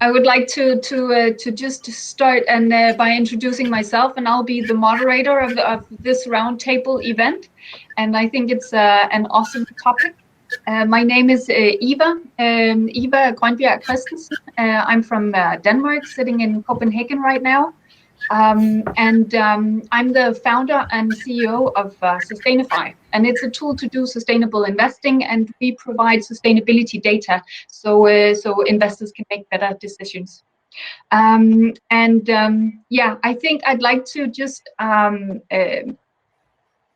I would like to just start and by introducing myself, and I'll be the moderator of this roundtable event. And I think it's an awesome topic. My name is Eva Grønbjerg Christensen. I'm from Denmark, sitting in Copenhagen right now. I'm the founder and CEO of Sustainify, and it's a tool to do sustainable investing, and we provide sustainability data so investors can make better decisions. I think I'd like to just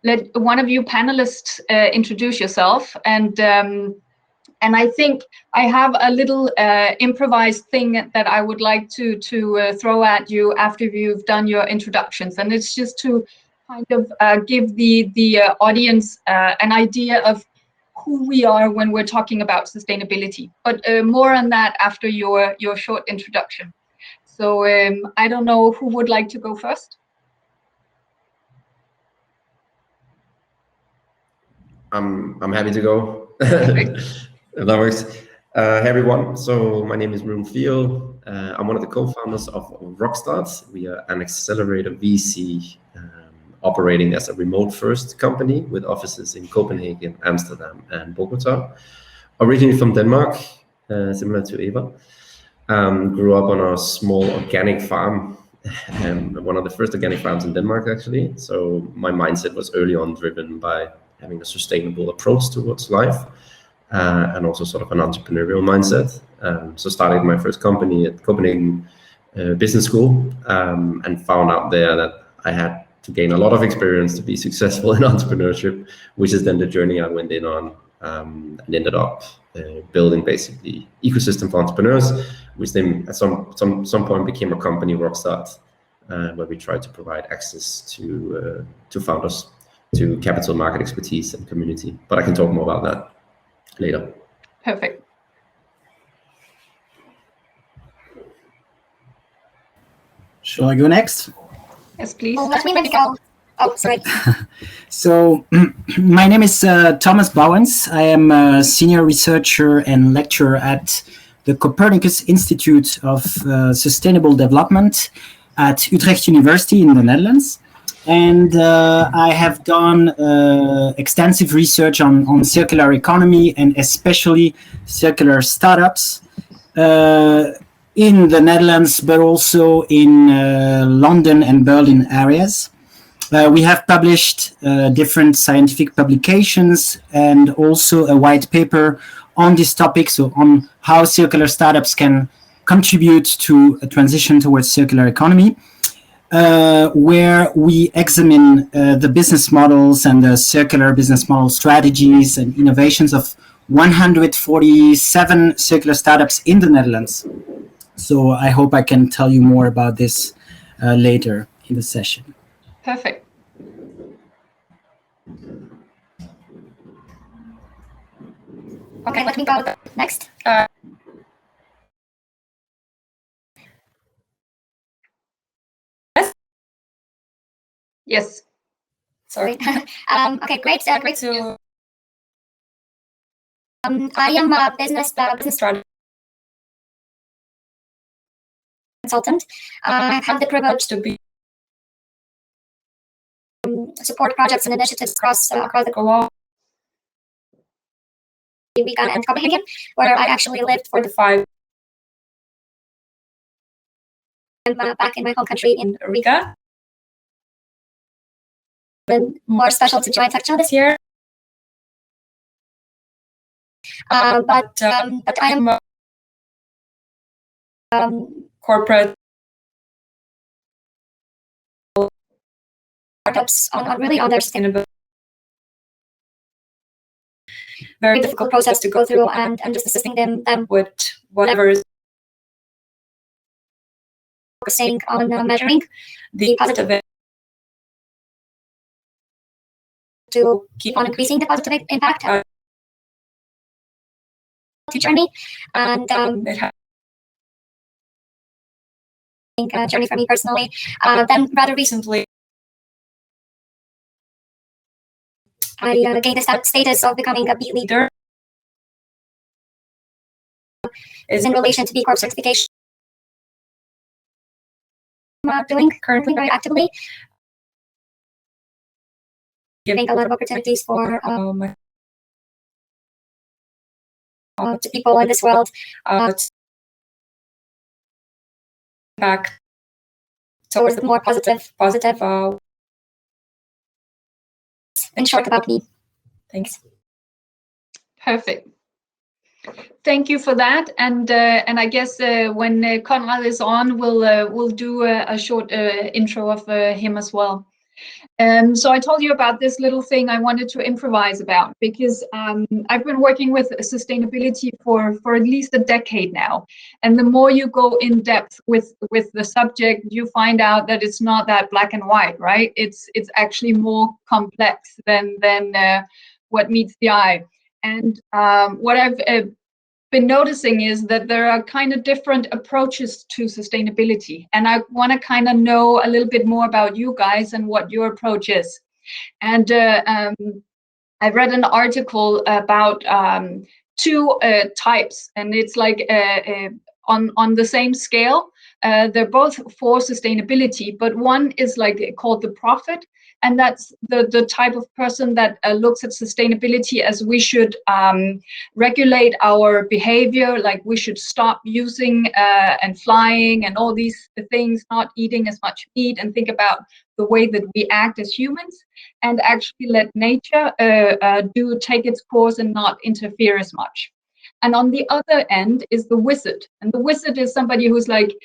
let one of you panelists introduce yourself, and I think I have a little improvised thing that I would like to throw at you after you've done your introductions, and it's just to kind of give the audience an idea of who we are when we're talking about sustainability. But more on that after your short introduction. So I don't know who would like to go first. I'm happy to go. That works. Hey everyone, so my name is Rune Theill. I'm one of the co-founders of Rockstart. We are an accelerator VC operating as a remote-first company with offices in Copenhagen, Amsterdam, and Bogota. Originally from Denmark, similar to Eva. Grew up on a small organic farm, one of the first organic farms in Denmark, actually. So my mindset was early on driven by having a sustainable approach towards life. And also sort of an entrepreneurial mindset. So started my first company at Copenhagen Business School, and found out there that I had to gain a lot of experience to be successful in entrepreneurship, which is then the journey I went in on, and ended up building basically ecosystem for entrepreneurs, which then at some point became a company, Rockstart, where we tried to provide access to founders, to capital market expertise and community. But I can talk more about that later. Perfect. Shall I go next? Yes, please. Oh, let me maybe go. Oh, sorry. So my name is Thomas Bauwens. I am a senior researcher and lecturer at the Copernicus Institute of Sustainable Development at Utrecht University in the Netherlands. And I have done extensive research on circular economy and especially circular startups in the Netherlands, but also in London and Berlin areas. We have published different scientific publications and also a white paper on this topic, so on how circular startups can contribute to a transition towards circular economy. Where we examine the business models and the circular business model strategies and innovations of 147 circular startups in the Netherlands. So I hope I can tell you more about this later in the session. Perfect. Okay, let me go next. Yes. Sorry. Okay, great. Great to. I am a business strategy consultant. I have the privilege to be support projects and initiatives across the globe. Weekend and Copenhagen, where I actually lived for the 5. I'm back in my home country in Riga. Been more special to join Techno this year. But I am corporate startups on their sustainability. Very difficult process to go through, and just assisting them with whatever is focusing on measuring the positive to keep on increasing the positive impact journey, and it has a journey for me personally. Then rather recently, I gained the status of becoming a B leader. Is in relation to B Corp certification. doing currently very actively, giving a lot of opportunities for to people in this world back towards the more positive. In short, about me. Thanks. Perfect. Thank you for that. And I guess when Konrad is on, we'll do a short intro of him as well. So I told you about this little thing I wanted to improvise about because I've been working with sustainability for at least a decade now. And the more you go in depth with the subject, you find out that it's not that black and white, right? It's actually more complex than what meets the eye. And what I've been noticing is that there are kind of different approaches to sustainability. And I want to kind of know a little bit more about you guys and what your approach is. And I read an article about two types, and it's like on the same scale. They're both for sustainability, but one is like called the prophet, and that's the type of person that looks at sustainability as we should regulate our behavior, like we should stop using and flying and all these things, not eating as much meat, and think about the way that we act as humans, and actually let nature take its course and not interfere as much. And on the other end is the wizard. And the wizard is somebody who's like,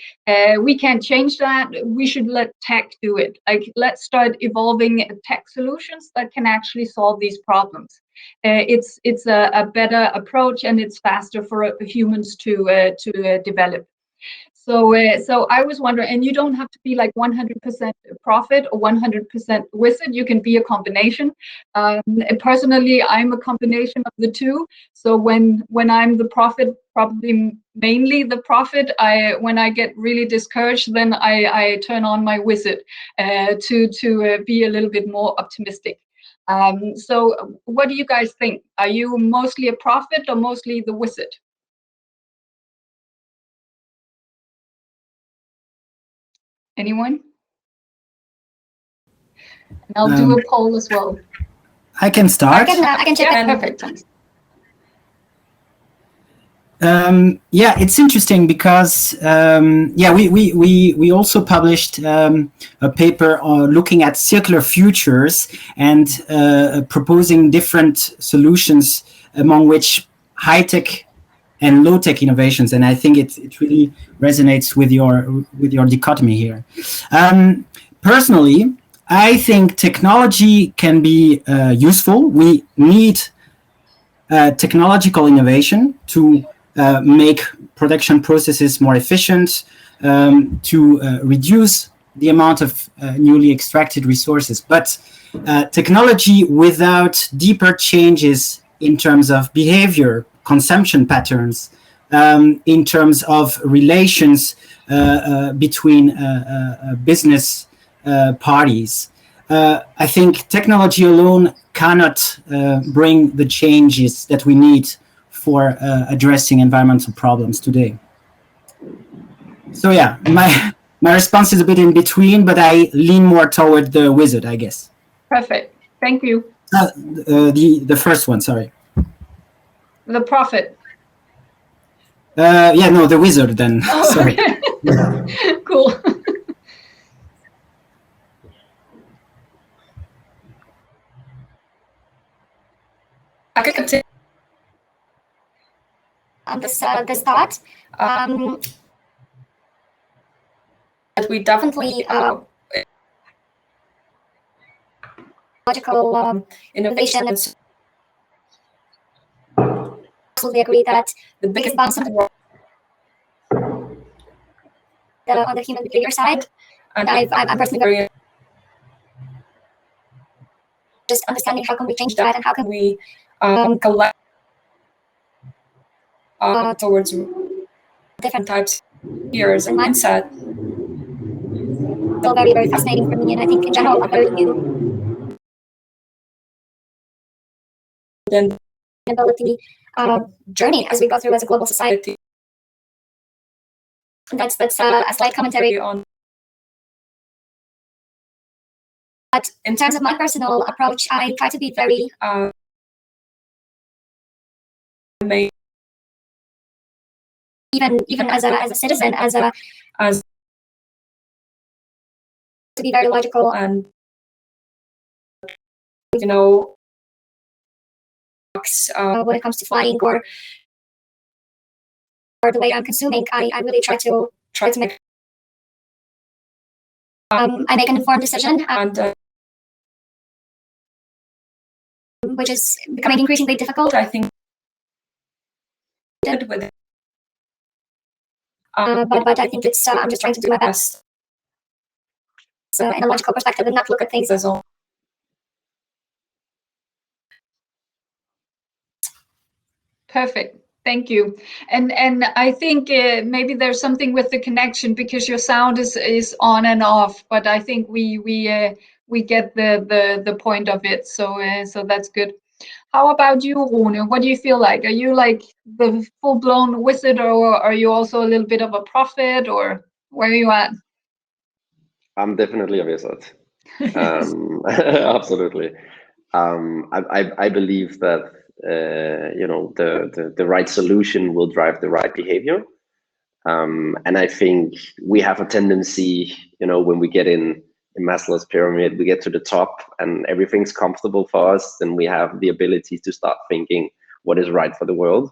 we can't change that. We should let tech do it. Like, let's start evolving tech solutions that can actually solve these problems. It's a better approach, and it's faster for humans to develop. So I was wondering, and you don't have to be like 100% prophet or 100% wizard. You can be a combination. Personally, I'm a combination of the two. So when I'm the prophet, probably mainly the prophet, when I get really discouraged, then I turn on my wizard to be a little bit more optimistic. So what do you guys think? Are you mostly a prophet or mostly the wizard? Anyone? And I'll do a poll as well. I can start. I can chip in. Perfect. Yeah, it's interesting because we also published a paper looking at circular futures and proposing different solutions, among which high-tech and low-tech innovations, and I think it really resonates with your dichotomy here. Personally, I think technology can be useful. We need technological innovation to make production processes more efficient, to reduce the amount of newly extracted resources. But technology without deeper changes in terms of behavior, consumption patterns, in terms of relations between business parties. I think technology alone cannot bring the changes that we need for addressing environmental problems today. So yeah, my response is a bit in between, but I lean more toward the wizard, I guess. Perfect. Thank you. The first one, sorry. The prophet. The wizard then. Oh, sorry. Cool. I could continue on this thought. That we definitely logical innovation. Absolutely agree that the biggest bounce in the world on the human behavior side, and I'm personally very just understanding how can we change that and how can we collect towards different types of fears and mindset. Still very, very fascinating for me, and I think in general a very new ability journey as we go through as a global society. And that's a slight commentary on But in terms of my personal approach, I try to be very even as a citizen, as to be very logical and when it comes to flying or the way I'm consuming, I really try to make I make an informed decision, and which is becoming increasingly difficult, I think. But I think it's I'm just trying to do my best. So in a logical perspective, and not look at things as all. Perfect. Thank you. And I think maybe there's something with the connection because your sound is on and off, but I think we get the point of it. So that's good. How about you, Rune? What do you feel like? Are you like the full-blown wizard, or are you also a little bit of a prophet, or where are you at? I'm definitely a wizard. Absolutely. I believe that the right solution will drive the right behavior. And I think we have a tendency, when we get in Maslow's pyramid, we get to the top and everything's comfortable for us, then we have the ability to start thinking what is right for the world.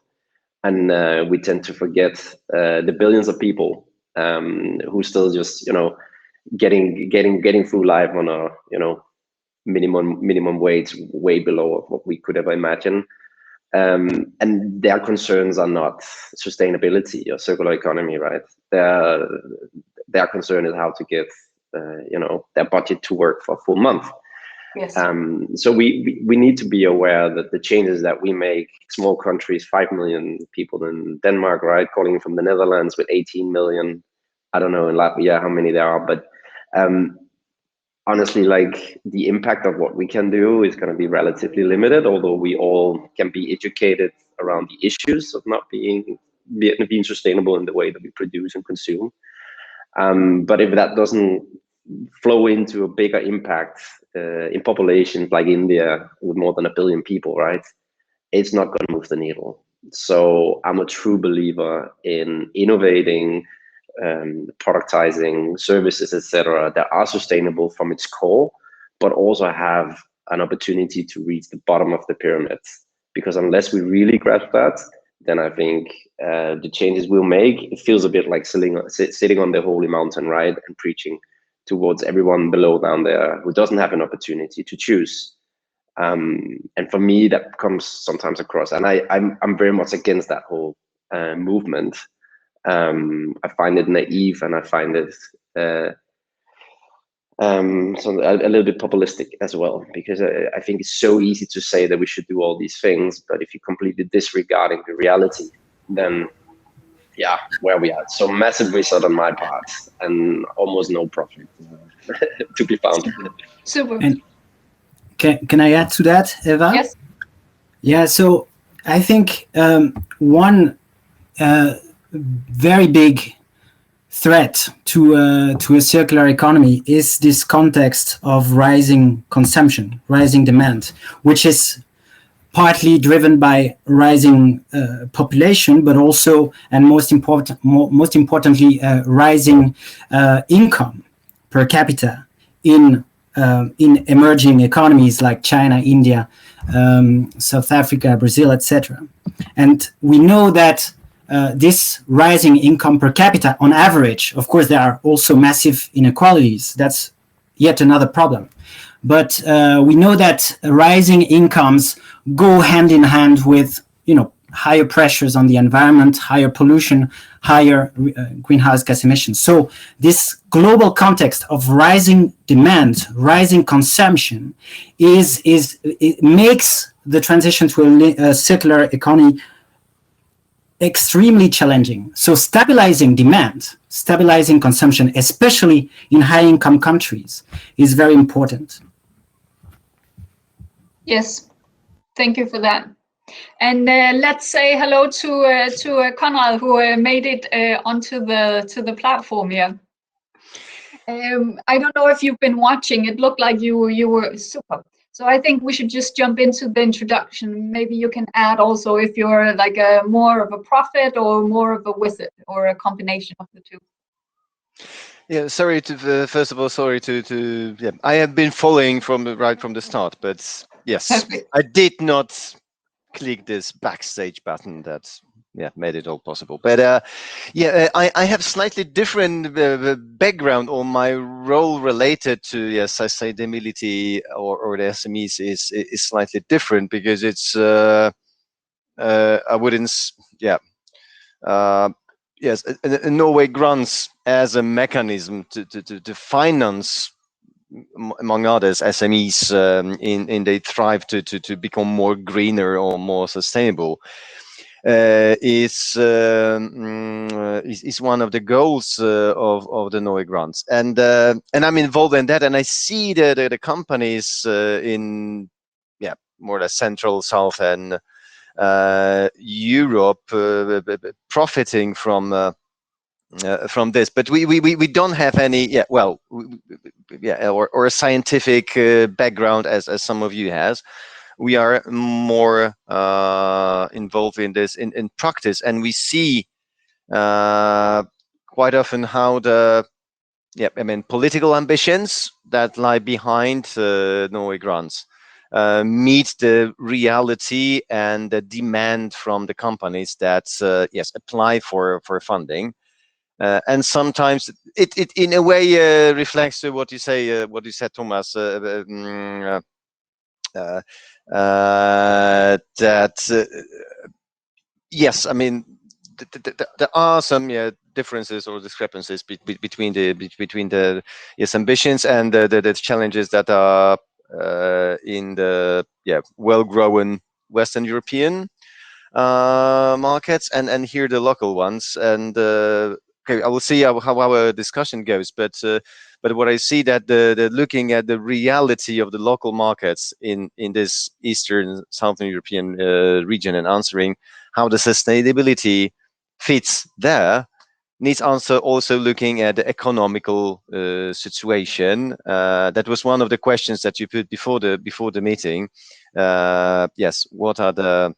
And we tend to forget the billions of people who still just, getting through life on a, minimum wage, way below what we could ever imagine. And their concerns are not sustainability or circular economy, right? Their concern is how to get their budget to work for a full month. Yes. So we need to be aware that the changes that we make, small countries, 5 million people in Denmark, right, calling from the Netherlands with 18 million, I don't know in Latvia how many there are, but honestly, like the impact of what we can do is going to be relatively limited, although we all can be educated around the issues of not being sustainable in the way that we produce and consume. But if that doesn't flow into a bigger impact in populations like India with more than 1 billion people, right, it's not going to move the needle. So I'm a true believer in innovating, productizing services, etc., that are sustainable from its core, but also have an opportunity to reach the bottom of the pyramid. Because unless we really grasp that, then I think the changes we'll make, it feels a bit like sitting on the holy mountain, right, and preaching towards everyone below down there who doesn't have an opportunity to choose. And for me, that comes sometimes across, and I'm very much against that whole movement. I find it naive, and I find it so a little bit populistic as well, because I think it's so easy to say that we should do all these things, but if you completely disregarding the reality, then yeah, where we are. So massive reset on my part, and almost no profit to be found. Super. And can I add to that, Eva? Yes. Yeah. So I think one very big threat to a circular economy is this context of rising consumption, rising demand, which is partly driven by rising population, but also, and most importantly, rising income per capita in emerging economies like China, India, South Africa, Brazil, etc. And we know that this rising income per capita on average, of course, there are also massive inequalities. That's yet another problem. But we know that rising incomes go hand in hand with, higher pressures on the environment, higher pollution, higher greenhouse gas emissions. So this global context of rising demand, rising consumption, it makes the transition to a circular economy extremely challenging. So stabilizing demand, stabilizing consumption, especially in high-income countries, is very important. Yes, thank you for that. And let's say hello to Konrad, who made it onto the platform here. I don't know if you've been watching. It looked like you were super. So I think we should just jump into the introduction. Maybe you can add also if you're like a more of a prophet or more of a wizard or a combination of the two. Yeah, sorry to first of all, sorry to yeah. I have been following right from the start, but yes, Perfect. I did not click this backstage button that made it all possible. But I have slightly different background on my role related to sustainability or the SMEs is slightly different because it's I wouldn't yes, Norway grants as a mechanism to finance, among others, SMEs in they thrive to become more greener or more sustainable. Is one of the goals of the Norway grants, and I'm involved in that, and I see the companies in more or less Central, South, and Europe profiting from this, but we don't have any or a scientific background as some of you has. We are more involved in this in practice, and we see quite often how the political ambitions that lie behind Norway grants meet the reality and the demand from the companies that apply for funding. And sometimes it in a way reflects what you say, what you said, Thomas. That yes, I mean there are some differences or discrepancies between the ambitions and the challenges that are in the well-grown Western European markets and here the local ones. And okay, I will see how our discussion goes, but what I see that the looking at the reality of the local markets in this Eastern Southern European region and answering how the sustainability fits there needs also looking at the economical situation. That was one of the questions that you put before the meeting. Yes, what are the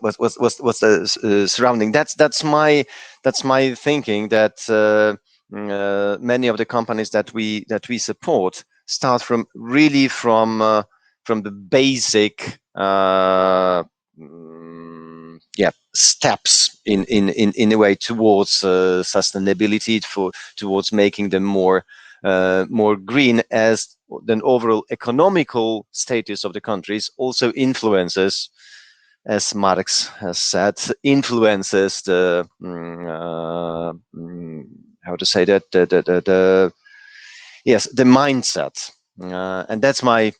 what's the surrounding? That's my thinking that many of the companies that we support start from the basic steps in a way towards sustainability, towards making them more green, as the overall economical status of the countries also influences, as Marx has said, influences the how to say that the mindset, and that's my,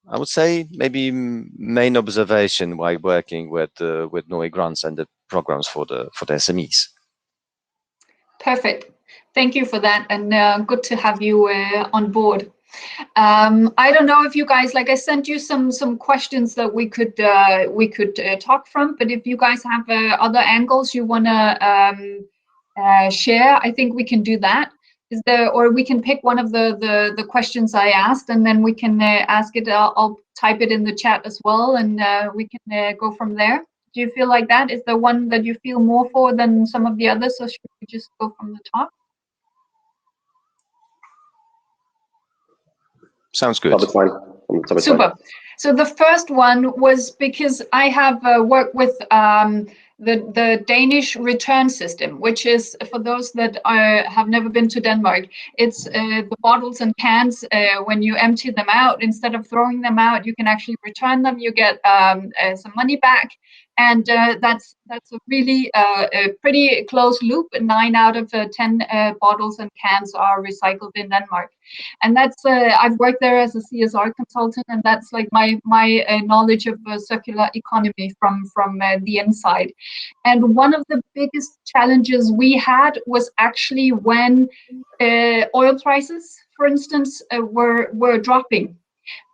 I would say, maybe main observation while working with Norway grants and the programs for the SMEs. Perfect. Thank you for that, and good to have you on board. I don't know if you guys, like I sent you some questions that we could talk from, but if you guys have other angles you want to share, I think we can do that. Or we can pick one of the questions I asked, and then we can ask it. I'll type it in the chat as well, and we can go from there. Do you feel like that? Is there one that you feel more for than some of the others, or should we just go from the top? Sounds good. Top is fine. Super. Fine. So the first one was because I have worked with the Danish return system, which is, for those that have never been to Denmark, it's the bottles and cans. When you empty them out, instead of throwing them out, you can actually return them. You get some money back, and that's a really a pretty close loop. 9 out of 10 bottles and cans are recycled in Denmark, and that's I've worked there as a CSR consultant, and that's like my knowledge of circular economy from the inside. And one of the biggest challenges we had was actually when oil prices, for instance, were dropping,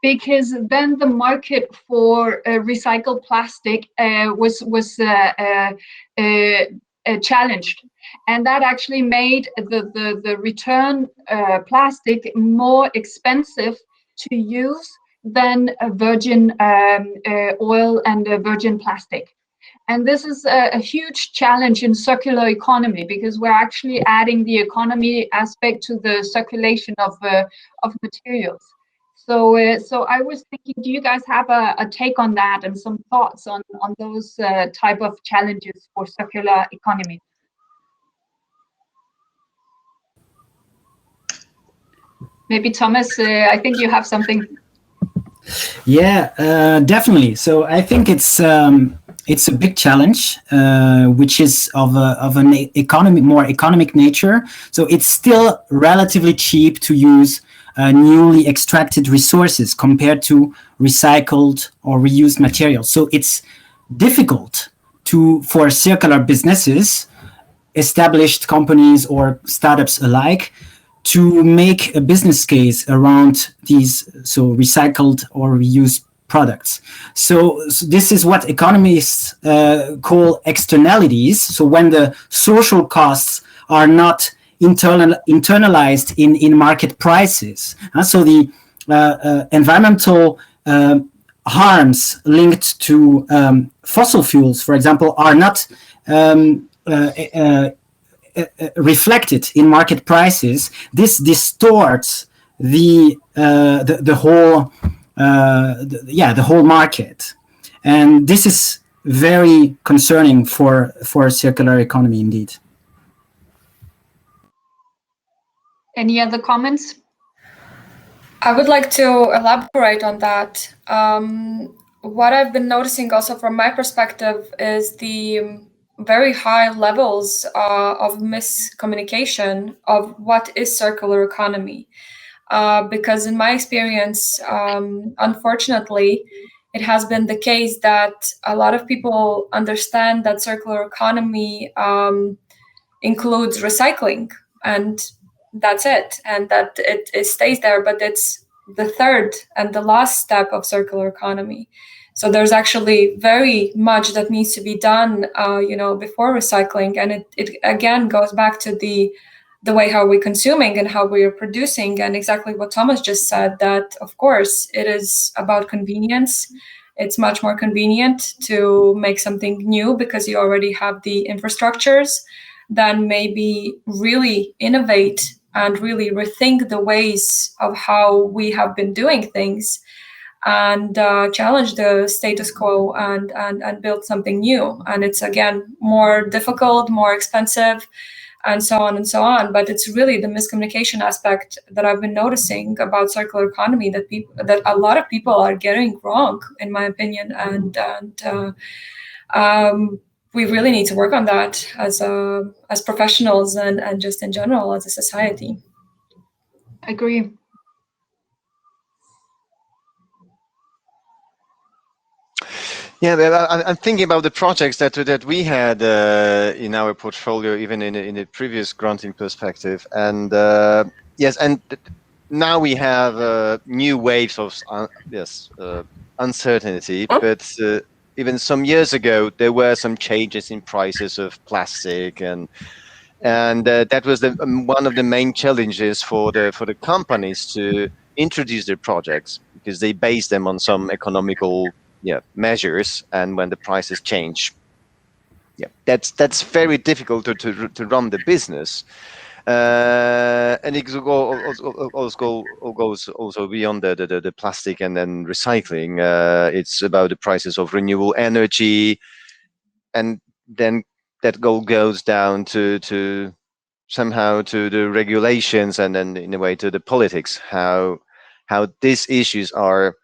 because then the market for recycled plastic was challenged, and that actually made the return plastic more expensive to use than virgin oil and virgin plastic. And this is a huge challenge in circular economy, because we're actually adding the economy aspect to the circulation of materials. So I was thinking, do you guys have a take on that and some thoughts on those type of challenges for circular economy? Maybe Thomas, I think you have something. Yeah, definitely. So I think it's a big challenge, which is of an more economic nature. So it's still relatively cheap to use newly extracted resources compared to recycled or reused materials. So it's difficult for circular businesses, established companies or startups alike, to make a business case around these recycled or reused products. So this is what economists call externalities. So when the social costs are not internalized in market prices. So the environmental harms linked to fossil fuels, for example, are not reflected in market prices. This distorts the whole market, and this is very concerning for a circular economy indeed. Any other comments? I would like to elaborate on that. What I've been noticing also from my perspective is the very high levels of miscommunication of what is circular economy. Because in my experience, unfortunately, it has been the case that a lot of people understand that circular economy includes recycling, and that's it, and that it stays there, but it's the third and the last step of circular economy. So there's actually very much that needs to be done, before recycling, and it again goes back to the way how we're consuming and how we are producing, and exactly what Thomas just said, that of course it is about convenience. It's much more convenient to make something new because you already have the infrastructures than maybe really innovate and really rethink the ways of how we have been doing things, and challenge the status quo and build something new. And it's again more difficult, more expensive, and so on and so on. But it's really the miscommunication aspect that I've been noticing about circular economy that a lot of people are getting wrong, in my opinion, and we really need to work on that as professionals and just in general as a society. I agree. Yeah, I'm thinking about the projects that we had in our portfolio, even in the previous granting perspective, and yes, and now we have new waves of uncertainty. But even some years ago, there were some changes in prices of plastic, and that was one of the main challenges for the companies to introduce their projects, because they base them on some economical measures, and when the prices change, that's very difficult to run the business, and it goes also beyond the plastic and then recycling. It's about the prices of renewable energy, and then that goes down to somehow to the regulations, and then in a way to the politics, how these issues are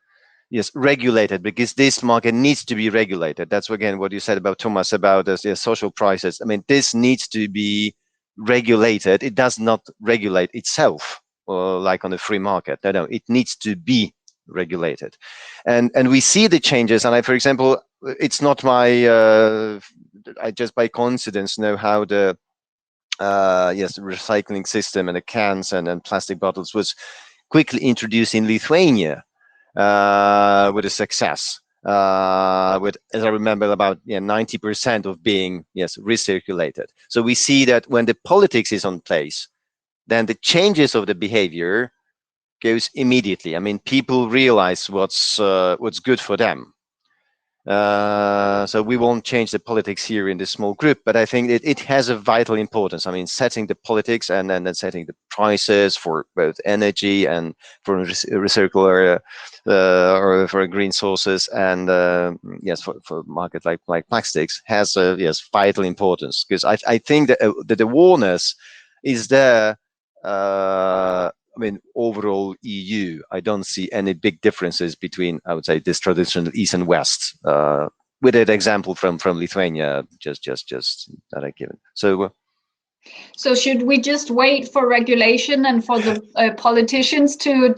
regulated, because this market needs to be regulated. That's again what you said about Thomas about the social prices. I mean, this needs to be regulated. It does not regulate itself, like on a free market. No, it needs to be regulated, and we see the changes. And for example, it's not my I just by coincidence know how the recycling system and the cans and plastic bottles was quickly introduced in Lithuania with a success. with, as I remember, about 90% of being recirculated. So we see that when the politics is on place, then the changes of the behavior goes immediately. I mean, people realize what's good for them. So we won't change the politics here in this small group, but I think it has a vital importance. I mean, setting the politics and then setting the prices for both energy and for recircular or for green sources, and for market like plastics has vital importance, because I think that the awareness is there. I mean, overall EU, I don't see any big differences between, I would say, this traditional East and West, with an example from Lithuania, just that I given. So should we just wait for regulation and for the politicians to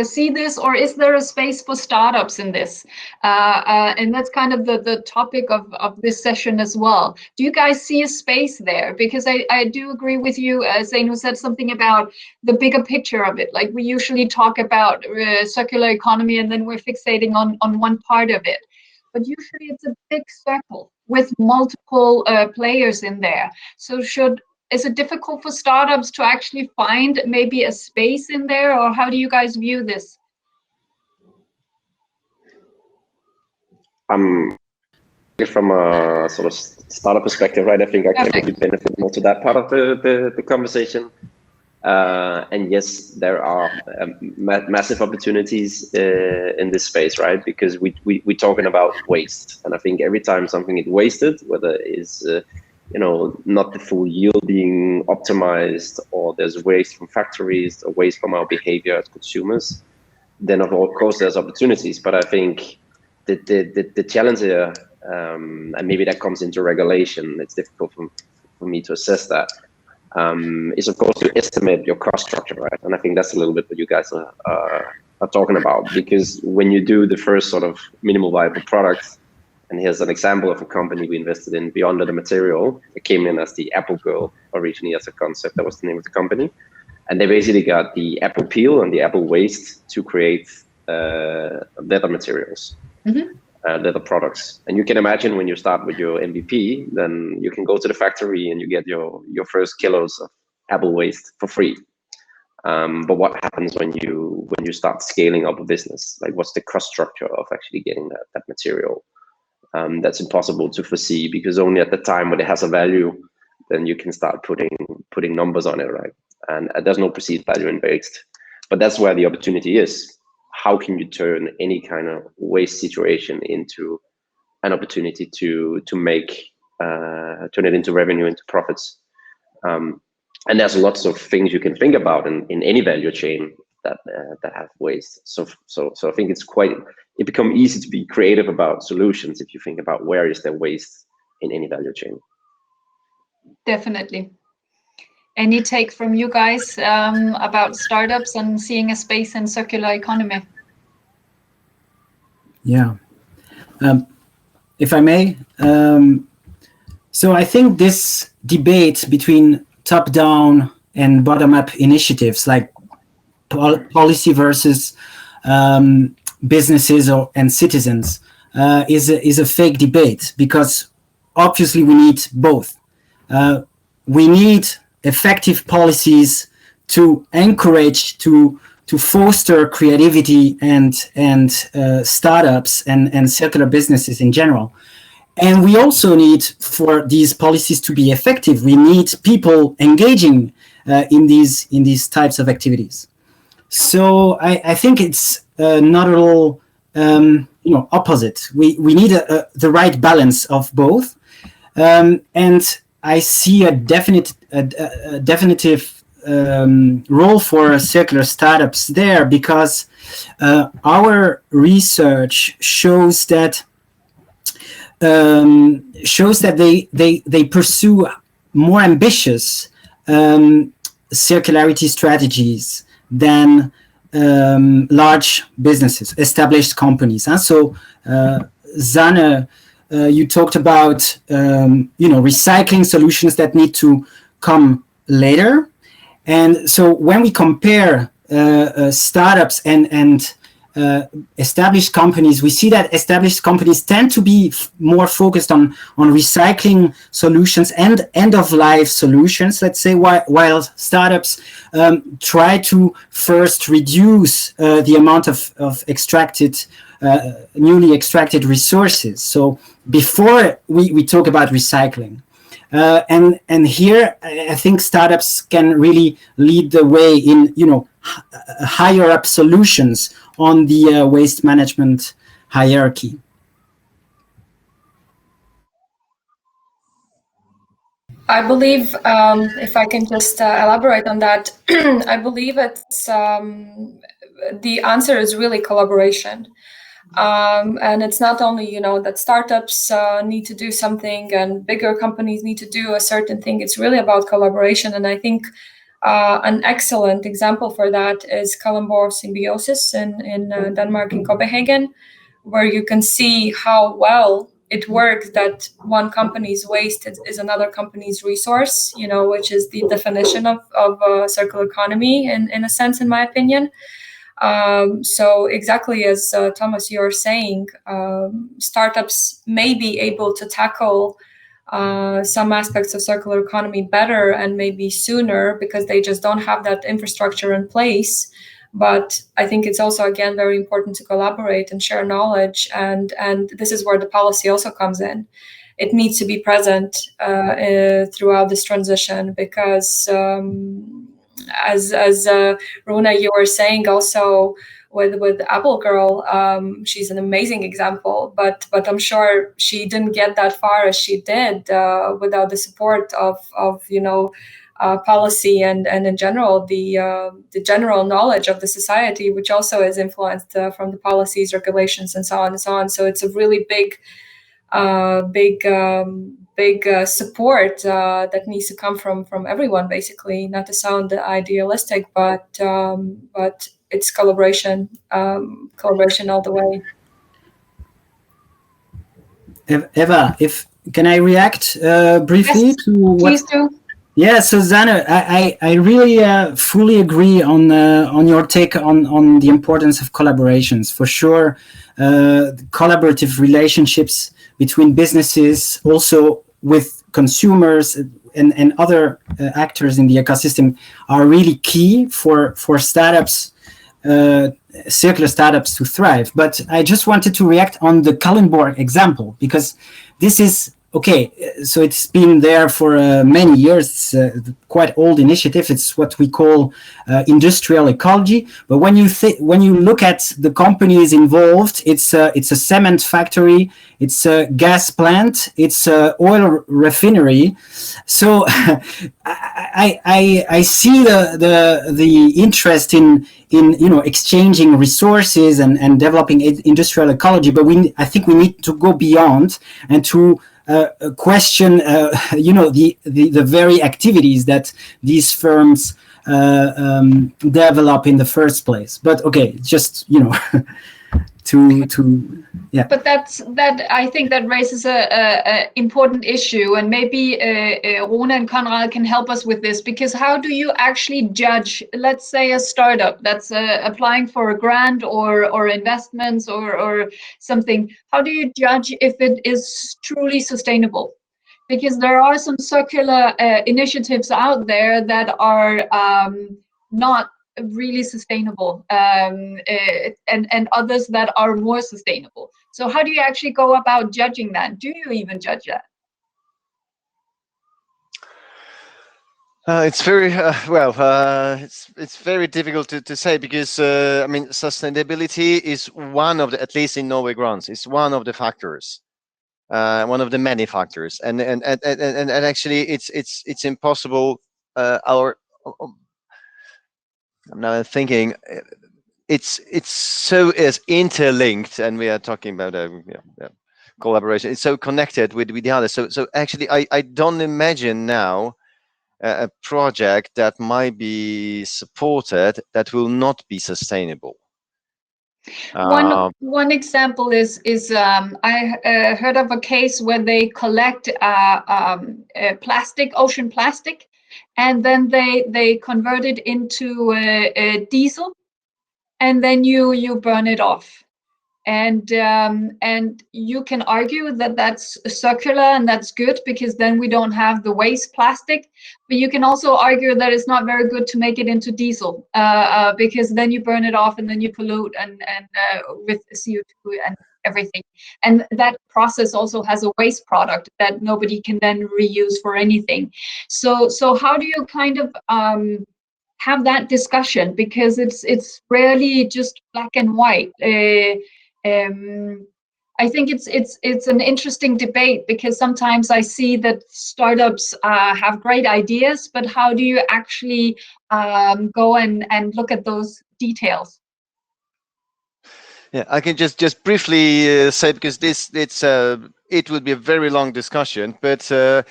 see this, or is there a space for startups in this? And that's kind of the topic of this session as well. Do you guys see a space there? Because I do agree with you, Zane, who said something about the bigger picture of it. Like, we usually talk about circular economy and then we're fixating on one part of it. But usually it's a big circle with multiple players in there. So is it difficult for startups to actually find maybe a space in there, or how do you guys view this? From a sort of startup perspective, right? I think I can maybe benefit more to that part of the conversation. And yes, there are massive opportunities in this space, right? Because we're talking about waste, and I think every time something is wasted, whether it's not the full yield being optimized, or there's waste from factories, or waste from our behavior as consumers, then of course there's opportunities. But I think the challenge here, and maybe that comes into regulation, it's difficult for me to assess that, is of course to estimate your cost structure, right? And I think that's a little bit what you guys are talking about, because when you do the first sort of minimal viable product, and here's an example of a company we invested in, Beyond the Material. It came in as the Apple Girl originally as a concept. That was the name of the company. And they basically got the apple peel and the apple waste to create leather materials, leather products. And you can imagine when you start with your MVP, then you can go to the factory and you get your first kilos of apple waste for free. But what happens when you start scaling up a business? Like, what's the cost structure of actually getting that material? That's impossible to foresee, because only at the time when it has a value, then you can start putting numbers on it, right? And there's no perceived value in waste. But that's where the opportunity is. How can you turn any kind of waste situation into an opportunity to make turn it into revenue, into profits? And there's lots of things you can think about in any value chain that have waste. So I think it becomes easy to be creative about solutions if you think about where is there waste in any value chain. Definitely. Any take from you guys about startups and seeing a space in circular economy? Yeah. If I may, so I think this debate between top-down and bottom-up initiatives, like policy versus businesses and citizens, is a fake debate, because obviously we need both. We need effective policies to encourage, to foster creativity and startups and circular businesses in general. And we also need, for these policies to be effective, we need people engaging in these types of activities. So I think it's not at all opposite. We need the right balance of both, and I see a definitive role for circular startups there, because our research shows that they pursue more ambitious circularity strategies than large businesses, established companies. And so, Zane, you talked about recycling solutions that need to come later. And so when we compare startups and established companies, we see that established companies tend to be more focused on recycling solutions and end-of-life solutions, let's say, while startups try to first reduce the amount of extracted, newly extracted resources. So before we talk about recycling. And here, I think startups can really lead the way in, higher up solutions on the waste management hierarchy. I believe, if I can just elaborate on that, I believe it's the answer is really collaboration. And it's not only, that startups need to do something and bigger companies need to do a certain thing. It's really about collaboration. And I think an excellent example for that is Kalundborg Symbiosis in Denmark, in Copenhagen, where you can see how well it works that one company's waste is another company's resource, which is the definition of a circular economy in a sense, in my opinion. So exactly as Thomas, you're saying, startups may be able to tackle some aspects of circular economy better and maybe sooner because they just don't have that infrastructure in place. But I think it's also, again, very important to collaborate and share knowledge. And this is where the policy also comes in. It needs to be present throughout this transition because as Rune, you were saying also with Apple Girl, she's an amazing example, but I'm sure she didn't get that far as she did without the support of policy and in general the general knowledge of the society, which also is influenced from the policies, regulations, and so on and so on. So it's a really big support that needs to come from everyone, basically. Not to sound idealistic, but it's collaboration all the way. Eva, can I react briefly yes, to what? Please do. Yeah, so Zane, I really fully agree on your take on the importance of collaborations. For sure, collaborative relationships between businesses, also with consumers and other actors in the ecosystem, are really key for startups, circular startups, to thrive. But I just wanted to react on the Kalundborg example, because this is okay, so it's been there for many years. It's a quite old initiative. It's what we call industrial ecology. But when you look at the companies involved, it's a cement factory, it's a gas plant, it's a oil refinery. So I see the interest in exchanging resources and developing industrial ecology. But I think we need to go beyond and to question, the very activities that these firms develop in the first place. But okay, just yeah. But I think that raises a important issue, and maybe Rune and Konrad can help us with this, because how do you actually judge, let's say, a startup that's applying for a grant or investments or something? How do you judge if it is truly sustainable? Because there are some circular initiatives out there that are not really sustainable, and others that are more sustainable. So how do you actually go about judging that? Do you even judge that? It's very it's very difficult to say, because sustainability is one of the, at least in Norway grants, it's one of the factors, one of the many factors, and actually it's impossible. I'm now thinking, it's so is interlinked, and we are talking about collaboration. It's so connected with the others. So actually, I don't imagine now a project that might be supported that will not be sustainable. One example is I heard of a case where they collect ocean plastic, and then they convert it into diesel, and then you burn it off. And you can argue that that's circular and that's good, because then we don't have the waste plastic. But you can also argue that it's not very good to make it into diesel, because then you burn it off and then you pollute and with CO2 and everything. And that process also has a waste product that nobody can then reuse for anything. So how do you kind of have that discussion? Because it's rarely just black and white. I think it's an interesting debate, because sometimes I see that startups have great ideas, but how do you actually go and look at those details? Yeah, I can just briefly say, because it would be a very long discussion, but that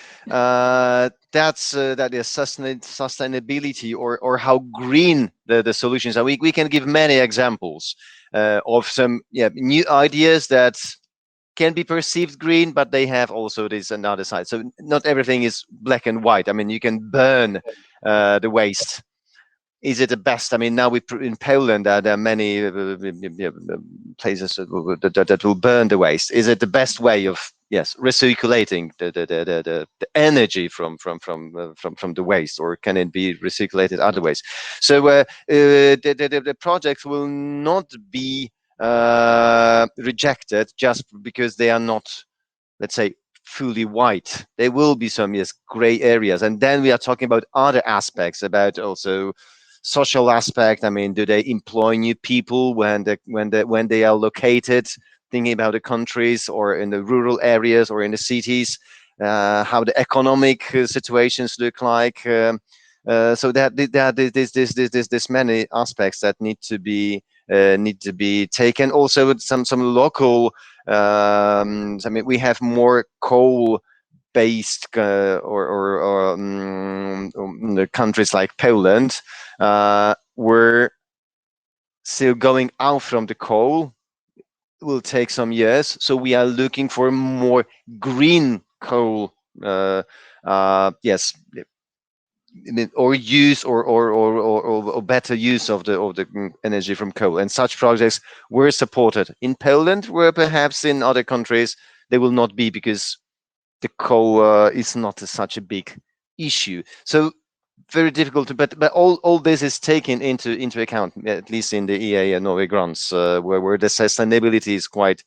is sustainability, or how green the solutions are. We can give many examples of some new ideas that can be perceived green, but they have also this another side. So not everything is black and white. I mean, you can burn the waste. Is it the best? I mean, now in Poland, there are many places that will burn the waste. Is it the best way of recirculating the energy from the waste, or can it be recirculated other ways? So the projects will not be rejected just because they are not, let's say, fully white. There will be some gray areas, and then we are talking about other aspects, about also social aspect. I mean, do they employ new people when they are located, thinking about the countries or in the rural areas or in the cities? How the economic situations look like? So that there's many aspects that need to be taken. Also, with some local. I mean, we have more coal-based countries like Poland, where still going out from the coal will take some years. So we are looking for more green coal. Yes. Or use or better use of the energy from coal, and such projects were supported in Poland, where perhaps in other countries they will not be, because the coal is not such a big issue. So very difficult to, but all this is taken into account, at least in the EA and Norway grants, where the sustainability is quite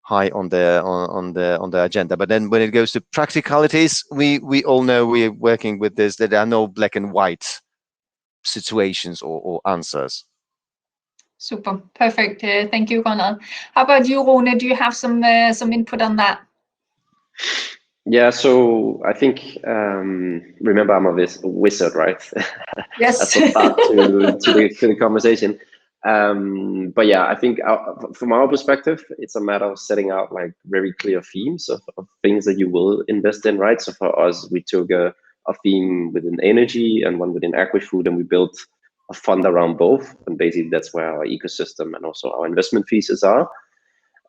high on the agenda. But then when it goes to practicalities, we all know we're working with this, that there are no black and white situations or answers. Super, perfect. Thank you, Konrad. How about you, Rune? Do you have some input on that? Yeah, so I think, remember, I'm a wizard, right? Yes. That's the start to the conversation. But yeah, I think from our perspective, it's a matter of setting out like very clear themes of things that you will invest in, right? So for us, we took a theme within energy and one within agri-food, and we built a fund around both. And basically, that's where our ecosystem and also our investment thesis are.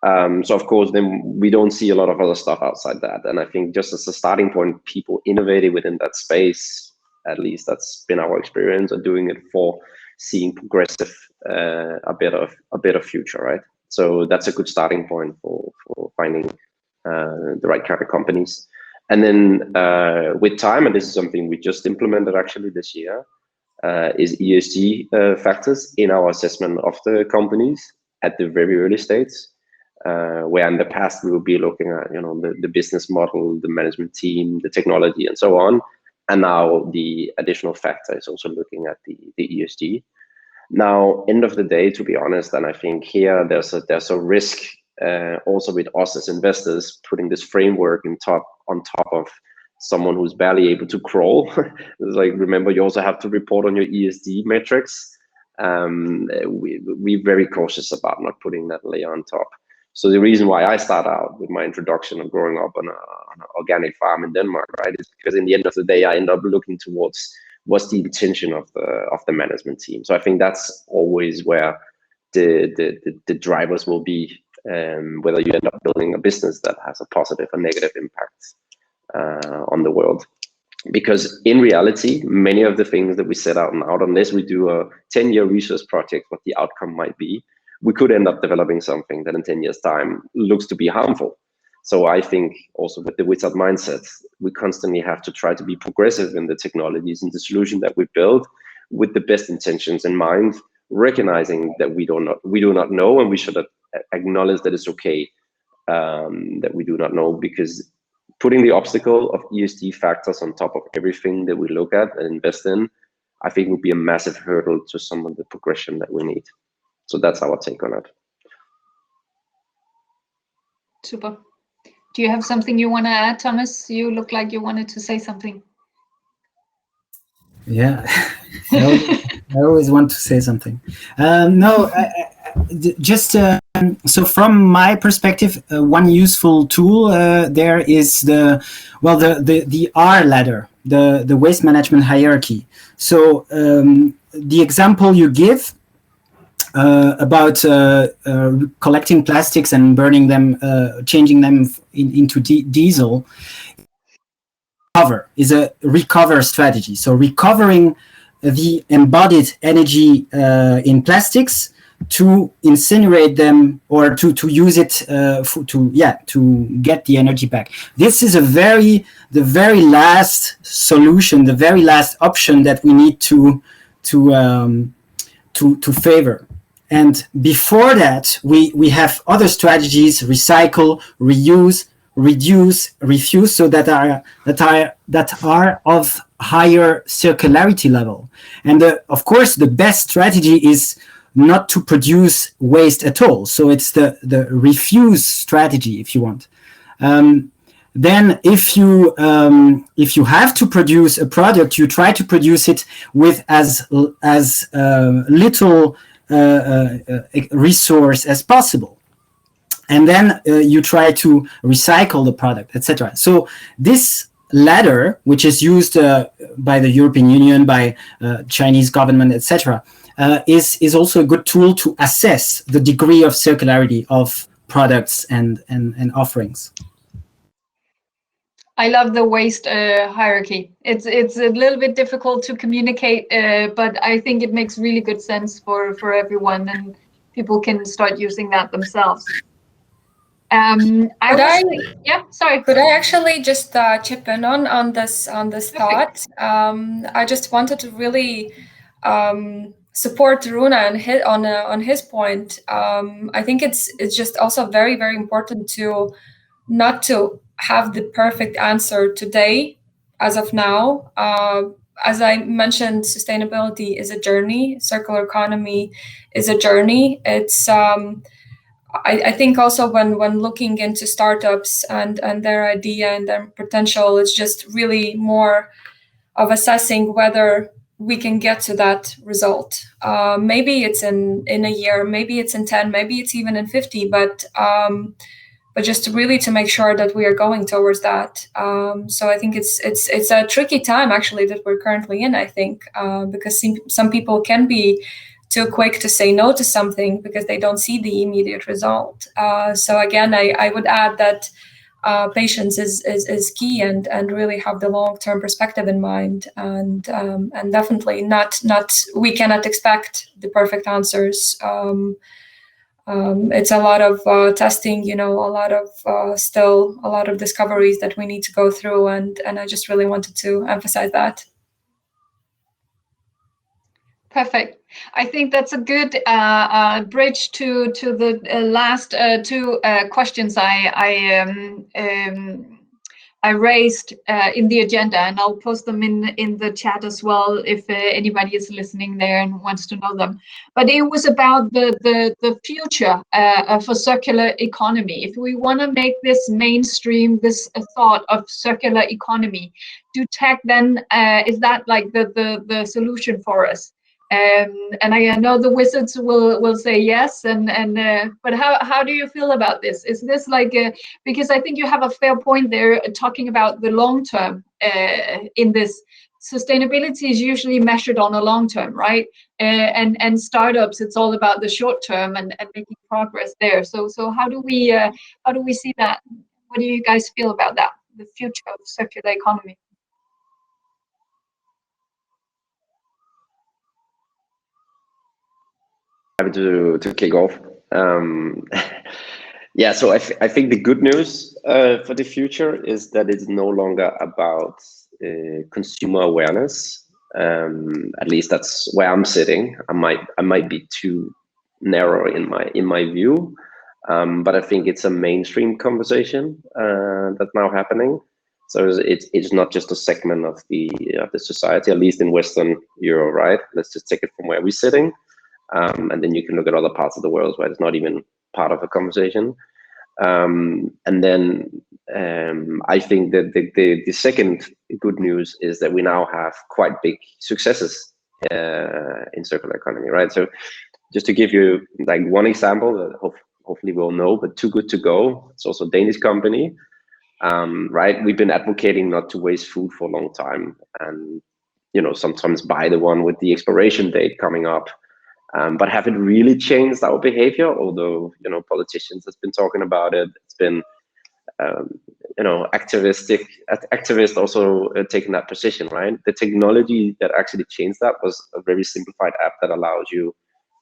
So of course, then we don't see a lot of other stuff outside that. And I think just as a starting point, people innovated within that space. At least that's been our experience of doing it for seeing progressive, a better future, right? So that's a good starting point for finding the right kind of companies. And then with time, and this is something we just implemented actually this year, is ESG factors in our assessment of the companies at the very early stage. Where in the past we would be looking at, the business model, the management team, the technology, and so on. And now the additional factor is also looking at the ESG. Now, end of the day, to be honest, and I think here there's a risk also with us as investors putting this framework on top of someone who's barely able to crawl. It's like, remember, you also have to report on your ESG metrics. We're very cautious about not putting that layer on top. So the reason why I start out with my introduction of growing up on an organic farm in Denmark, right, is because in the end of the day, I end up looking towards what's the intention of the management team. So I think that's always where the drivers will be, whether you end up building a business that has a positive or negative impact on the world. Because in reality, many of the things that we set out now, unless we do a 10-year research project, what the outcome might be, we could end up developing something that in 10 years' time looks to be harmful. So I think also with the wizard mindset, we constantly have to try to be progressive in the technologies and the solution that we build with the best intentions in mind, recognizing that we do not know, and we should acknowledge that it's okay that we do not know, because putting the obstacle of ESG factors on top of everything that we look at and invest in, I think would be a massive hurdle to some of the progression that we need. So that's our take on it. Super. Do you have something you want to add, Thomas? You look like you wanted to say something. Yeah, I always want to say something. No, just so from my perspective, one useful tool there is the R ladder, the waste management hierarchy. So the example you give about collecting plastics and burning them, changing them into diesel, is a recover strategy. So recovering the embodied energy in plastics to incinerate them, or to use it to get the energy back. This is the very last solution, the very last option that we need to favor. And before that, we have other strategies: recycle, reuse, reduce, refuse, so that are of higher circularity level. And of course, the best strategy is not to produce waste at all. So it's the refuse strategy, if you want. Then if you have to produce a product, you try to produce it with as little resource as possible. And then you try to recycle the product, etc. So this ladder, which is used by the European Union, by Chinese government, etc., is also a good tool to assess the degree of circularity of products and offerings. I love the waste hierarchy. It's a little bit difficult to communicate, but I think it makes really good sense for everyone, and people can start using that themselves. Could I actually just chip in on this thought? I just wanted to really support Rune on his point. I think it's just also very, very important to not to have the perfect answer today, as of now. As I mentioned, sustainability is a journey. Circular economy is a journey. It's I think also when looking into startups and their idea and their potential, it's just really more of assessing whether we can get to that result. Maybe it's in a year, maybe it's in 10, maybe it's even in 50, but just really to make sure that we are going towards that. So I think it's a tricky time actually that we're currently in, I think, because some people can be too quick to say no to something because they don't see the immediate result. So again, I would add that patience is key, and really have the long-term perspective in mind, and definitely not we cannot expect the perfect answers. It's a lot of testing, still a lot of discoveries that we need to go through, and I just really wanted to emphasize that. Perfect. I think that's a good bridge to the last two questions I raised in the agenda, and I'll post them in the chat as well if anybody is listening there and wants to know them. But it was about the future for circular economy. If we want to make this mainstream, this thought of circular economy, do tech then is that like the solution for us? And I know the wizards will say yes, but how do you feel about this? Is this like because I think you have a fair point there talking about the long term in this. Sustainability is usually measured on a long term, right? And startups, it's all about the short term and making progress there. So how do we see that? What do you guys feel about that? The future of circular economy? Happy to kick off. Yeah, so I think the good news for the future is that it's no longer about consumer awareness. At least that's where I'm sitting. I might be too narrow in my view, but I think it's a mainstream conversation that's now happening. So it's not just a segment of the society, at least in Western Europe, right? Let's just take it from where we're sitting, and then you can look at other parts of the world where it's not even part of a conversation. And then I think that the second good news is that we now have quite big successes in circular economy, right? So just to give you like one example that hopefully we'll know, but Too Good To Go, it's also a Danish company, right? We've been advocating not to waste food for a long time, and sometimes buy the one with the expiration date coming up. But have it really changed our behavior? Although politicians have been talking about it. It's been activists also taking that position, right? The technology that actually changed that was a very simplified app that allows you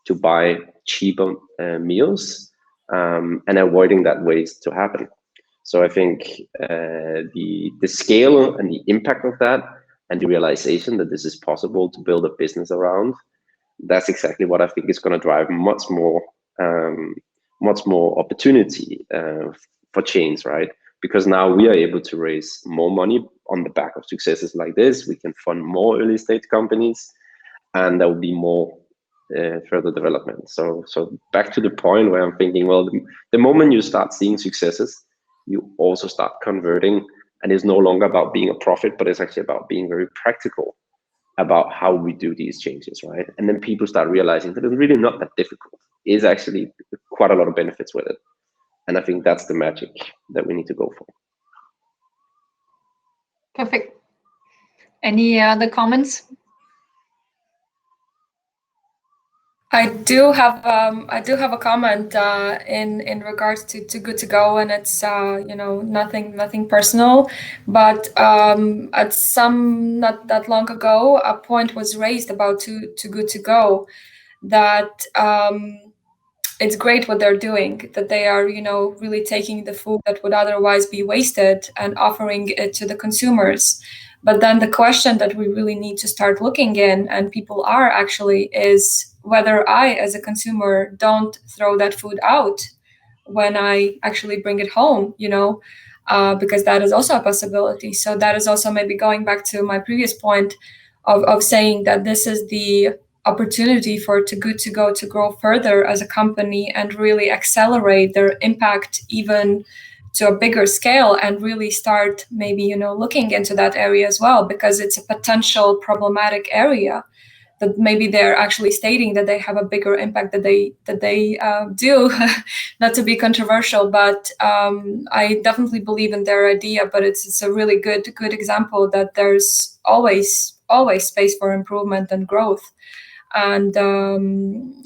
to buy cheaper meals and avoiding that waste to happen. So I think the scale and the impact of that, and the realization that this is possible to build a business around, that's exactly what I think is going to drive much more opportunity for change, right? Because now we are able to raise more money on the back of successes like this. We can fund more early stage companies, and there will be more further development. So back to the point where I'm thinking, well, the moment you start seeing successes, you also start converting, and it's no longer about being a profit, but it's actually about being very practical about how we do these changes, right? And then people start realizing that it's really not that difficult. It's actually quite a lot of benefits with it. And I think that's the magic that we need to go for. Perfect. Any other comments? I do have a comment in regards to Too Good To Go, and it's nothing personal, but at some not that long ago, a point was raised about Too Good To Go, that it's great what they're doing, that they are really taking the food that would otherwise be wasted and offering it to the consumers. But then the question that we really need to start looking in, and people are actually, is whether I, as a consumer, don't throw that food out when I actually bring it home, because that is also a possibility. So that is also maybe going back to my previous point of saying that this is the opportunity for Too Good To Go to grow further as a company and really accelerate their impact even to a bigger scale, and really start maybe looking into that area as well, because it's a potential problematic area that maybe they're actually stating that they have a bigger impact that they do. Not to be controversial, but I definitely believe in their idea. But it's a really good example that there's always space for improvement and growth. And then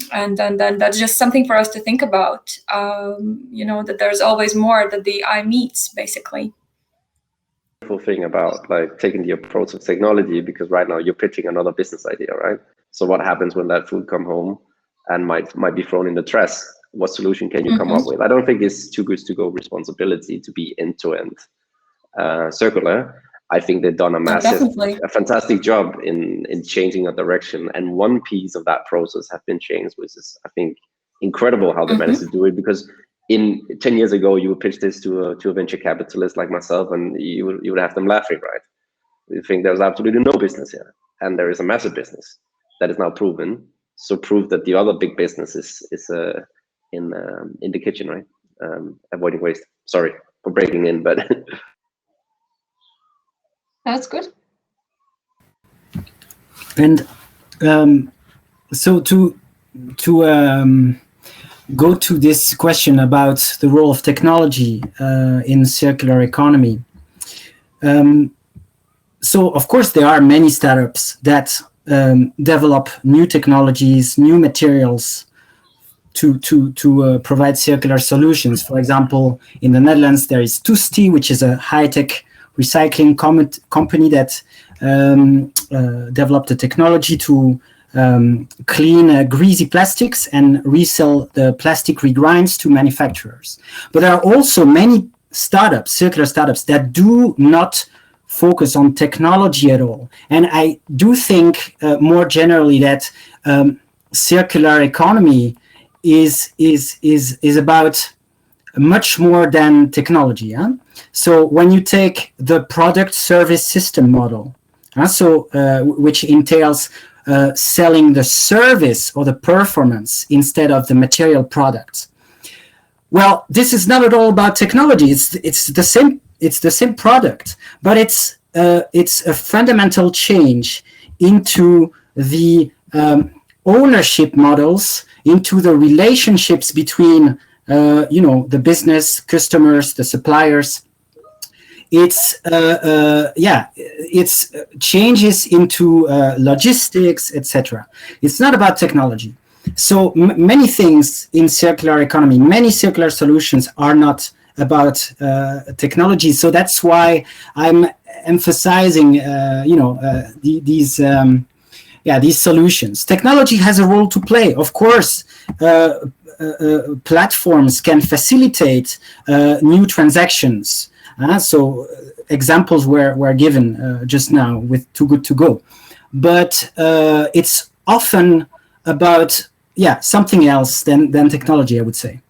that's just something for us to think about, that there's always more that the eye meets, basically. Thing about like taking the approach of technology, because right now you're pitching another business idea, right? So what happens when that food come home and might be thrown in the trash? What solution can you come up with? I don't think it's Too Good To Go responsibility to be end-to-end circular. I think they've done a fantastic job in changing a direction, and one piece of that process has been changed, which is, I think, incredible how they managed to do it. Because in 10 years ago, you would pitch this to a venture capitalist like myself, and you would have them laughing, right? You think there's absolutely no business here, and there is a massive business that is now proven. So prove that the other big business is in the kitchen, right? Avoiding waste. Sorry for breaking in, but that's good. And so to go to this question about the role of technology in circular economy. So of course there are many startups that develop new technologies, new materials to provide circular solutions. For example, in the Netherlands there is Toesti, which is a high-tech recycling company that developed a technology to clean greasy plastics and resell the plastic regrinds to manufacturers. But there are also many startups, circular startups, that do not focus on technology at all. And I do think more generally that circular economy is about much more than technology. Huh? So when you take the product service system model, which entails selling the service or the performance instead of the material products. Well, this is not at all about technology. It's the same. It's the same product, but it's a fundamental change into the ownership models, into the relationships between the business, customers, the suppliers. It's changes into logistics, etc. It's not about technology. So many things in circular economy, many circular solutions are not about technology. So that's why I'm emphasizing, these solutions. Technology has a role to play, of course. Platforms can facilitate new transactions. So examples were given just now with Too Good To Go. But it's often about something else than technology, I would say.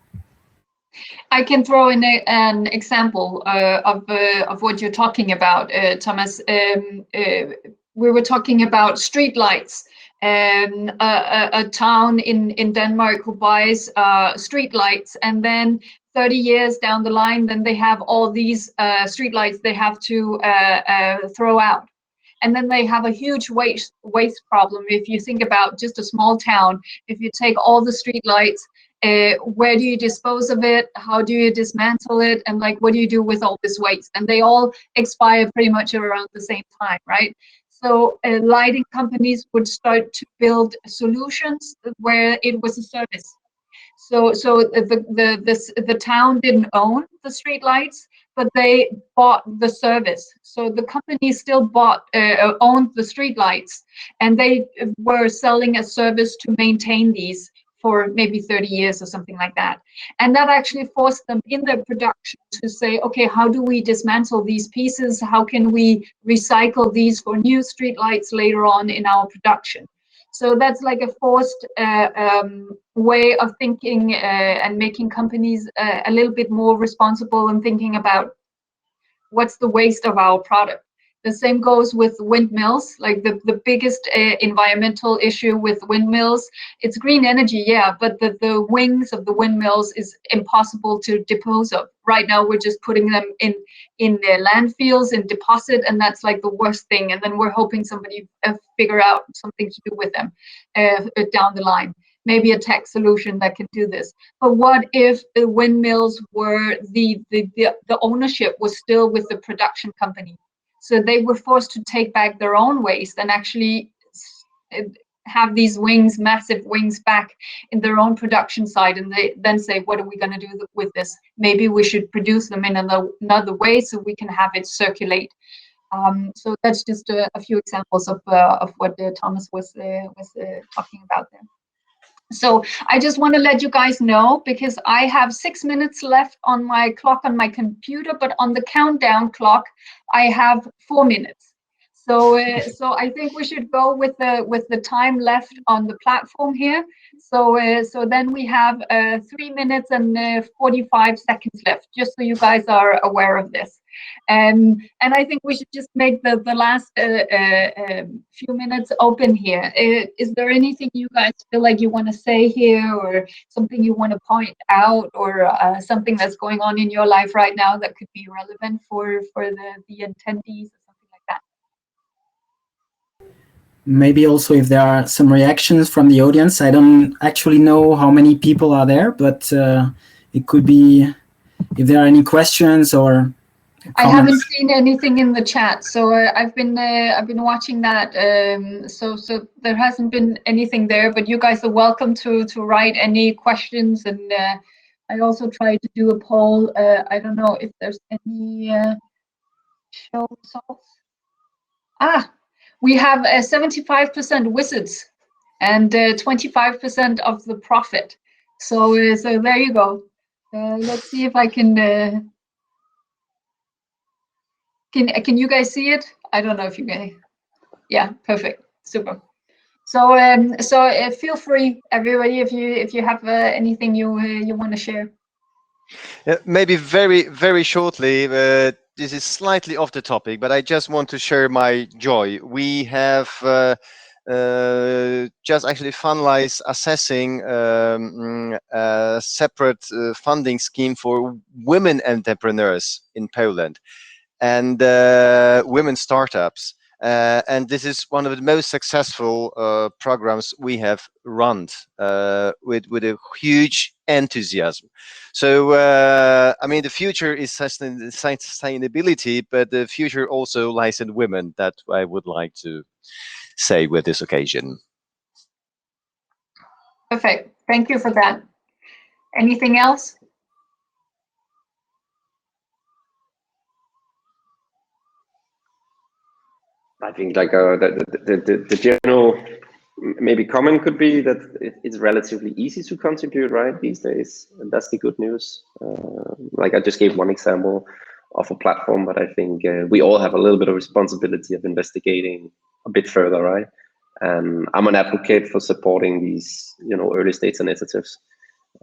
I can throw in an example of what you're talking about, Thomas. We were talking about streetlights. A town in Denmark who buys streetlights, and then 30 years down the line, then they have all these streetlights they have to throw out. And then they have a huge waste problem. If you think about just a small town, if you take all the streetlights, where do you dispose of it? How do you dismantle it? And what do you do with all this waste? And they all expire pretty much around the same time, right? So lighting companies would start to build solutions where it was a service. So the town didn't own the streetlights, but they bought the service. So the company still owned the streetlights, and they were selling a service to maintain these for maybe 30 years or something like that. And that actually forced them in their production to say, okay, how do we dismantle these pieces? How can we recycle these for new streetlights later on in our production? So that's like a forced way of thinking and making companies a little bit more responsible and thinking about what's the waste of our product. The same goes with windmills. Like the biggest environmental issue with windmills, it's green energy, yeah, but the wings of the windmills is impossible to dispose of. Right now, we're just putting them in the landfills and deposit, and that's like the worst thing. And then we're hoping somebody figure out something to do with them down the line. Maybe a tech solution that can do this. But what if the windmills were the ownership was still with the production company? So they were forced to take back their own waste and actually have these wings, massive wings, back in their own production site, and they then say, what are we going to do with this? Maybe we should produce them in another way so we can have it circulate. So that's just a few examples of what Thomas was talking about there. So I just want to let you guys know, because I have 6 minutes left on my clock on my computer, but on the countdown clock, I have 4 minutes. So I think we should go with the time left on the platform here. So then we have 3 minutes and 45 seconds left, just so you guys are aware of this. And I think we should just make the last few minutes open here. Is there anything you guys feel like you want to say here, or something you want to point out, or something that's going on in your life right now that could be relevant for the attendees, or something like that? Maybe also if there are some reactions from the audience. I don't actually know how many people are there, but it could be if there are any questions or comments. I haven't seen anything in the chat, so I've been watching that. So there hasn't been anything there, but you guys are welcome to write any questions. And I also tried to do a poll. I don't know if there's any show results. We have 75% wizards. and 25% of the profit. So there you go. Let's see if I can you guys see it? I don't know if you can. Yeah, perfect, super. So feel free, everybody, if you have anything you want to share. Maybe very shortly. This is slightly off the topic, but I just want to share my joy. We have just actually finalized assessing a separate funding scheme for women entrepreneurs in Poland and women startups. And this is one of the most successful programs we have run with a huge enthusiasm. So, I mean, the future is sustainability, but the future also lies in women. That I would like to say with this occasion. Perfect. Thank you for that. Anything else? I think like the general maybe comment could be that it's relatively easy to contribute, right, these days, and that's the good news. Like I just gave one example of a platform, but I think we all have a little bit of responsibility of investigating a bit further, right? And I'm an advocate for supporting these, early stage initiatives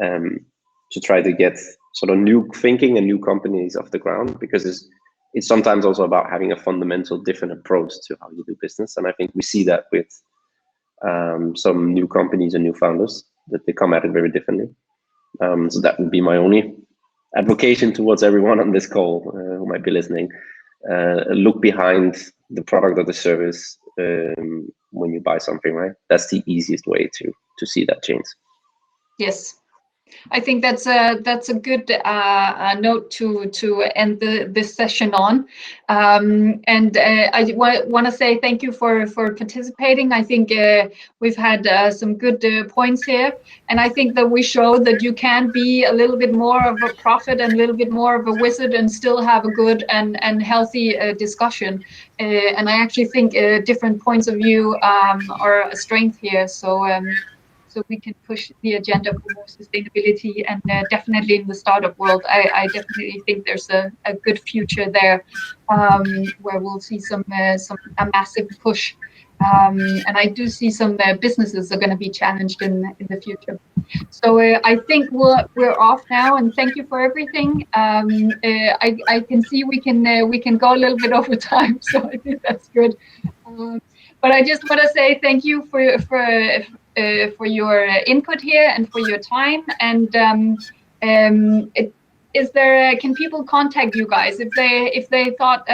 to try to get sort of new thinking and new companies off the ground, because it's sometimes also about having a fundamental different approach to how you do business. And I think we see that with some new companies and new founders, that they come at it very differently. So that would be my only advocation towards everyone on this call who might be listening. Look behind the product or the service when you buy something, right? That's the easiest way to see that change. Yes. I think that's a good note to end this session on, and I want to say thank you for participating. I think we've had some good points here, and I think that we showed that you can be a little bit more of a prophet and a little bit more of a wizard and still have a good and healthy discussion. And I actually think different points of view are a strength here. So we can push the agenda for more sustainability, and definitely in the startup world, I definitely think there's a good future there, where we'll see a massive push, and I do see some businesses are going to be challenged in the future. So I think we're off now, and thank you for everything. I can see we can go a little bit over time, so I think that's good. But I just want to say thank you for your input here and for your time. And can people contact you guys if they thought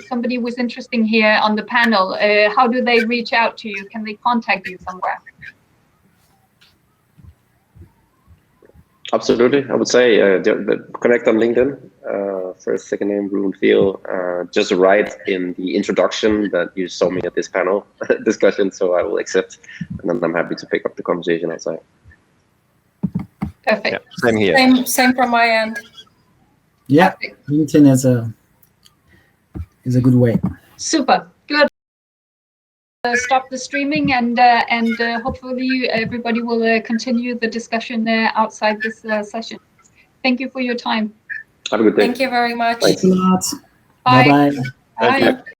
somebody was interesting here on the panel? How do they reach out to you? Can they contact you somewhere? Absolutely, I would say connect on LinkedIn. First, second name, Rune, Theill. Just write in the introduction that you saw me at this panel discussion, so I will accept, and then I'm happy to pick up the conversation outside. Perfect. Yeah, same here. Same from my end. Yeah, LinkedIn is a good way. Super good. Stop the streaming, and hopefully everybody will continue the discussion outside this session. Thank you for your time. Have a good day. Thank you very much. Thanks a lot. Bye. Bye-bye. Bye.